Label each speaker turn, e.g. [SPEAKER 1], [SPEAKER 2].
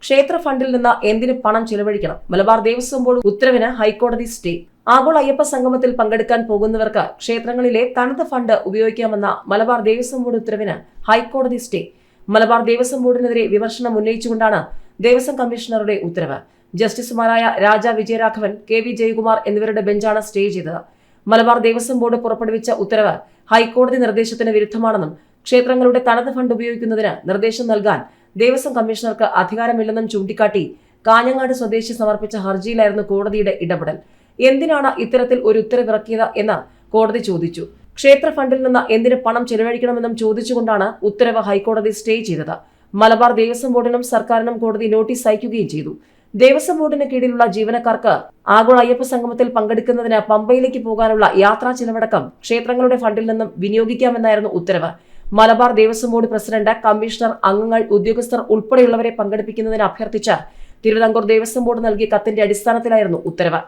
[SPEAKER 1] ക്ഷേത്ര ഫണ്ടിൽ നിന്ന് എന്തിന് പണം ചെലവഴിക്കണം? മലബാർ ദേവസ്വം ബോർഡ് ഉത്തരവിന് ഹൈക്കോടതി സ്റ്റേ. ആഗോള അയ്യപ്പ സംഗമത്തിൽ പങ്കെടുക്കാൻ പോകുന്നവർക്ക് ക്ഷേത്രങ്ങളിലെ തനത് ഫണ്ട് ഉപയോഗിക്കാമെന്ന മലബാർ ദേവസ്വം ബോർഡ് ഉത്തരവിന് ഹൈക്കോടതി സ്റ്റേ. മലബാർ ദേവസ്വം ബോർഡിനെതിരെ വിമർശനം ഉന്നയിച്ചുകൊണ്ടാണ് ദേവസ്വം കമ്മീഷണറുടെ ഉത്തരവ്. ജസ്റ്റിസുമാരായ രാജ വിജയരാഘവൻ, KV ജയകുമാർ എന്നിവരുടെ ബെഞ്ചാണ് സ്റ്റേ ചെയ്തത്. മലബാർ ദേവസ്വം ബോർഡ് പുറപ്പെടുവിച്ച ഉത്തരവ് ഹൈക്കോടതി നിർദ്ദേശത്തിന് വിരുദ്ധമാണെന്നും ക്ഷേത്രങ്ങളുടെ തനത് ഫണ്ട് ഉപയോഗിക്കുന്നതിന് നിർദ്ദേശം നൽകാൻ ദേവസ്വം കമ്മീഷണർക്ക് അധികാരമില്ലെന്നും ചൂണ്ടിക്കാട്ടി കാഞ്ഞങ്ങാട് സ്വദേശി സമർപ്പിച്ച ഹർജിയിലായിരുന്നു കോടതിയുടെ ഇടപെടൽ. എന്തിനാണ് ഇത്തരത്തിൽ ഒരു ഉത്തരവിറക്കിയത് എന്ന് കോടതി ചോദിച്ചു. ക്ഷേത്ര ഫണ്ടിൽ നിന്ന് എന്തിന് പണം ചെലവഴിക്കണമെന്നും ചോദിച്ചുകൊണ്ടാണ് ഉത്തരവ് ഹൈക്കോടതി സ്റ്റേ ചെയ്തത്. മലബാർ ദേവസ്വം ബോർഡിനും സർക്കാരിനും കോടതി നോട്ടീസ് അയക്കുകയും ചെയ്തു. ദേവസ്വം ബോർഡിന് കീഴിലുള്ള ജീവനക്കാർക്ക് ആഗോള അയ്യപ്പ സംഗമത്തിൽ പങ്കെടുക്കുന്നതിന് പമ്പയിലേക്ക് പോകാനുള്ള യാത്രാ ചിലവടക്കം ക്ഷേത്രങ്ങളുടെ ഫണ്ടിൽ നിന്നും വിനിയോഗിക്കാമെന്നായിരുന്നു ഉത്തരവ്. Malabar Devaswom board president, commissioner, അംഗങ്ങൾ, ഉദ്യോഗസ്ഥർ ഉൾപ്പെടെയുള്ളവരെ പങ്കെടുപ്പിക്കുന്നതിന് അഭ്യർത്ഥിച്ച് തിരുവിതാംകൂർ ദേവസ്വം ബോർഡ് നൽകിയ കത്തിന്റെ അടിസ്ഥാനത്തിലായിരുന്നു ഉത്തരവ്.